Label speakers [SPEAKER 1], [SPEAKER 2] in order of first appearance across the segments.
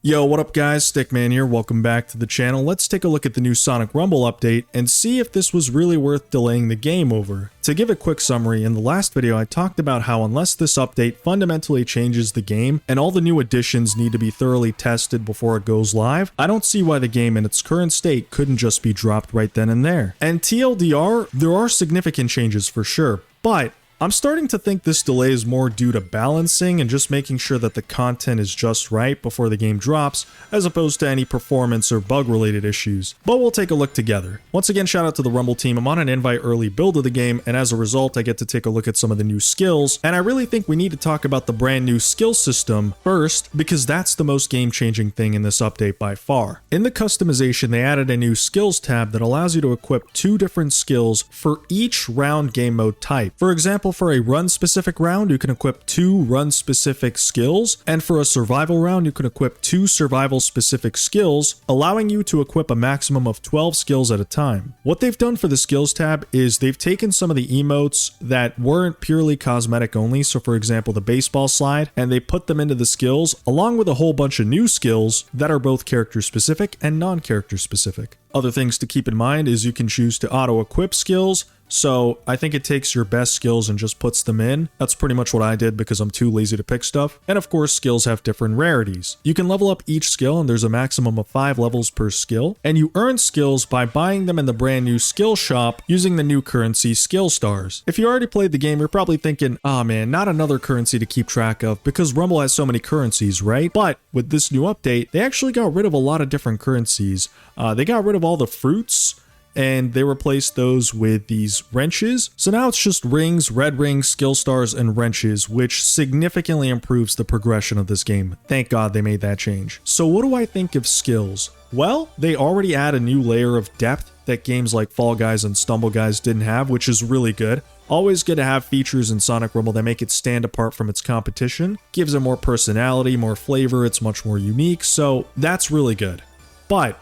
[SPEAKER 1] Yo, what up guys, Stickman here, welcome back to the channel. Let's take a look at the new Sonic Rumble update and see if this was really worth delaying the game over. To give a quick summary, in the last video I talked about how unless this update fundamentally changes the game and all the new additions need to be thoroughly tested before it goes live, I don't see why the game in its current state couldn't just be dropped right then and there. And TLDR, there are significant changes for sure, but I'm starting to think this delay is more due to balancing and just making sure that the content is just right before the game drops, as opposed to any performance or bug related issues. But we'll take a look together. Once again, shout out to the Rumble team. I'm on an invite early build of the game, and as a result, I get to take a look at some of the new skills, and I really think we need to talk about the brand new skill system first, because that's the most game-changing thing in this update by far. In the customization, they added a new skills tab that allows you to equip 2 different skills for each round game mode type. For example, for a run-specific round, you can equip 2 run-specific skills, and for a survival round, you can equip 2 survival-specific skills, allowing you to equip a maximum of 12 skills at a time. What they've done for the skills tab is they've taken some of the emotes that weren't purely cosmetic only, so for example the baseball slide, and they put them into the skills, along with a whole bunch of new skills that are both character-specific and non-character specific. Other things to keep in mind is you can choose to auto-equip skills, so I think it takes your best skills and just puts them in. That's pretty much what I did because I'm too lazy to pick stuff. And of course, skills have different rarities. You can level up each skill and there's a maximum of 5 levels per skill. And you earn skills by buying them in the brand new skill shop using the new currency skill stars. If you already played the game, you're probably thinking, oh man, not another currency to keep track of because Rumble has so many currencies, right? But with this new update, they actually got rid of a lot of different currencies. They got rid of all the fruits, and they replaced those with these wrenches. So now it's just rings, red rings, skill stars, and wrenches, which significantly improves the progression of this game. Thank God they made that change. So what do I think of skills? Well, they already add a new layer of depth that games like Fall Guys and Stumble Guys didn't have, which is really good. Always good to have features in Sonic Rumble that make it stand apart from its competition. Gives it more personality, more flavor, it's much more unique, so that's really good. But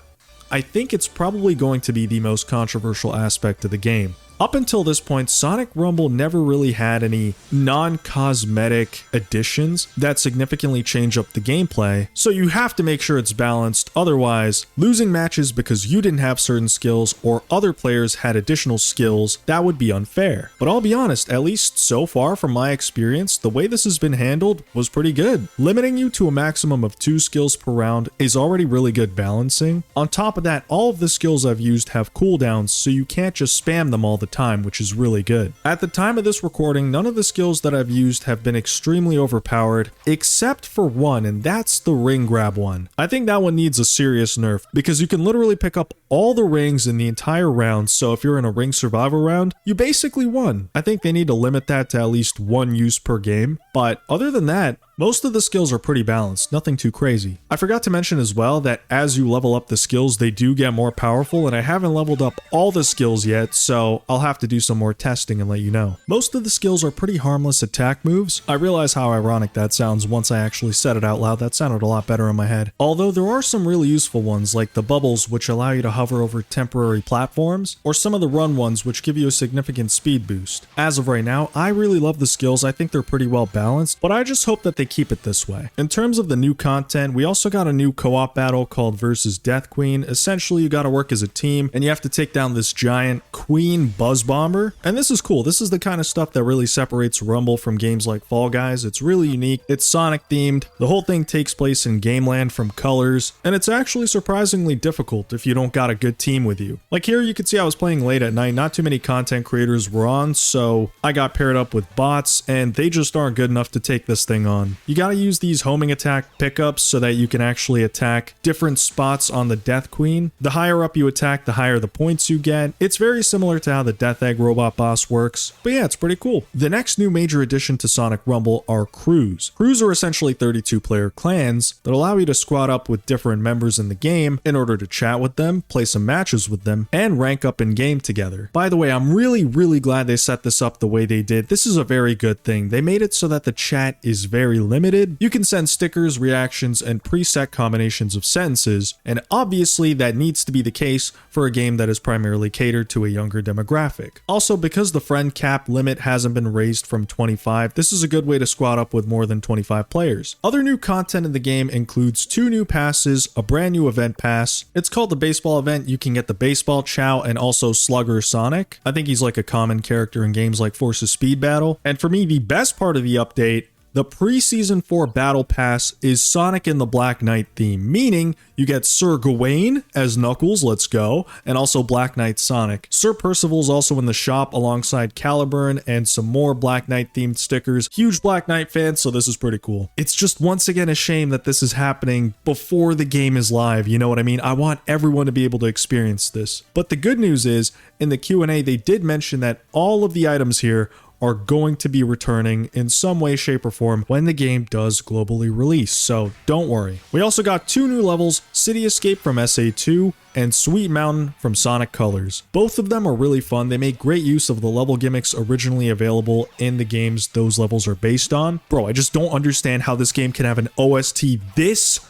[SPEAKER 1] I think it's probably going to be the most controversial aspect of the game. Up until this point, Sonic Rumble never really had any non-cosmetic additions that significantly change up the gameplay, so you have to make sure it's balanced, otherwise losing matches because you didn't have certain skills or other players had additional skills, that would be unfair. But I'll be honest, at least so far from my experience, the way this has been handled was pretty good. Limiting you to a maximum of 2 skills per round is already really good balancing. On top of that, all of the skills I've used have cooldowns, so you can't just spam them all the time, which is really good. At the time of this recording, none of the skills that I've used have been extremely overpowered, except for one, and that's the ring grab one. I think that one needs a serious nerf, because you can literally pick up all the rings in the entire round, so if you're in a ring survival round, you basically won. I think they need to limit that to at least 1 use per game, but other than that, most of the skills are pretty balanced, nothing too crazy. I forgot to mention as well that as you level up the skills, they do get more powerful, and I haven't leveled up all the skills yet, so I'll have to do some more testing and let you know. Most of the skills are pretty harmless attack moves. I realize how ironic that sounds once I actually said it out loud. That sounded a lot better in my head. Although there are some really useful ones, like the bubbles, which allow you to hover over temporary platforms, or some of the run ones, which give you a significant speed boost. As of right now, I really love the skills. I think they're pretty well balanced, but I just hope that they keep it this way. In terms of the new content, we also got a new co-op battle called versus Death Queen. Essentially, you gotta work as a team, and you have to take down this giant queen buzz bomber, and this is cool. This is the kind of stuff that really separates Rumble from games like Fall Guys. It's really unique, it's Sonic themed, the whole thing takes place in Gameland from Colors, and it's actually surprisingly difficult if you don't got a good team with you. Like here, you can see I was playing late at night, not too many content creators were on, so I got paired up with bots, and they just aren't good enough to take this thing on. You gotta use these homing attack pickups so that you can actually attack different spots on the Death Queen. The higher up you attack, the higher the points you get. It's very similar to how the Death Egg robot boss works, but yeah, it's pretty cool. The next new major addition to Sonic Rumble are crews. Crews are essentially 32-player clans that allow you to squad up with different members in the game in order to chat with them, play some matches with them, and rank up in game together. By the way, I'm really glad they set this up the way they did. This is a very good thing. They made it so that the chat is very limited. You can send stickers, reactions, and preset combinations of sentences, and obviously that needs to be the case for a game that is primarily catered to a younger demographic. Also, because the friend cap limit hasn't been raised from 25, this is a good way to squad up with more than 25 players. Other new content in the game includes 2 new passes, a brand new event pass. It's called the baseball event. You can get the baseball chow and also Slugger Sonic. I think he's like a common character in games like Forces Speed Battle. And for me, the best part of the update, the pre-season 4 battle pass is Sonic in the Black Knight theme, meaning you get Sir Gawain as Knuckles, let's go, and also Black Knight Sonic. Sir Percival's also in the shop alongside Caliburn and some more Black Knight themed stickers. Huge Black Knight fan, so this is pretty cool. It's just once again a shame that this is happening before the game is live, you know what I mean? I want everyone to be able to experience this. But the good news is, in the Q&A, they did mention that all of the items here are going to be returning in some way, shape, or form when the game does globally release, so don't worry. We also got 2 new levels, City Escape from SA2 and Sweet Mountain from Sonic Colors. Both of them are really fun. They make great use of the level gimmicks originally available in the games those levels are based on. Bro, I just don't understand how this game can have an OST this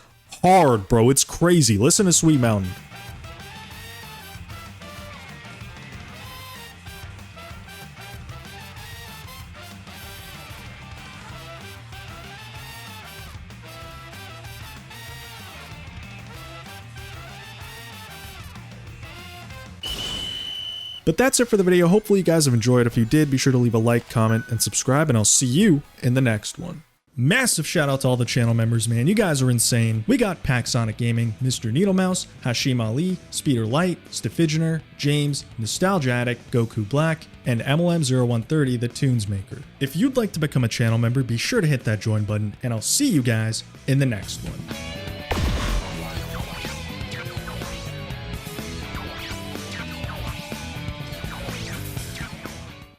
[SPEAKER 1] hard, bro. It's crazy. Listen to Sweet Mountain. But that's it for the video. Hopefully you guys have enjoyed. If you did, be sure to leave a like, comment, and subscribe, and I'll see you in the next one. Massive shout out to all the channel members, man. You guys are insane. We got Pack Sonic Gaming, Mr. Needlemouse, Hashim Ali, Speeder Light, Stiffigener, James, Nostalgia Addict, Goku Black, and MLM0130, the Tunes Maker. If you'd like to become a channel member, be sure to hit that join button, and I'll see you guys in the next one.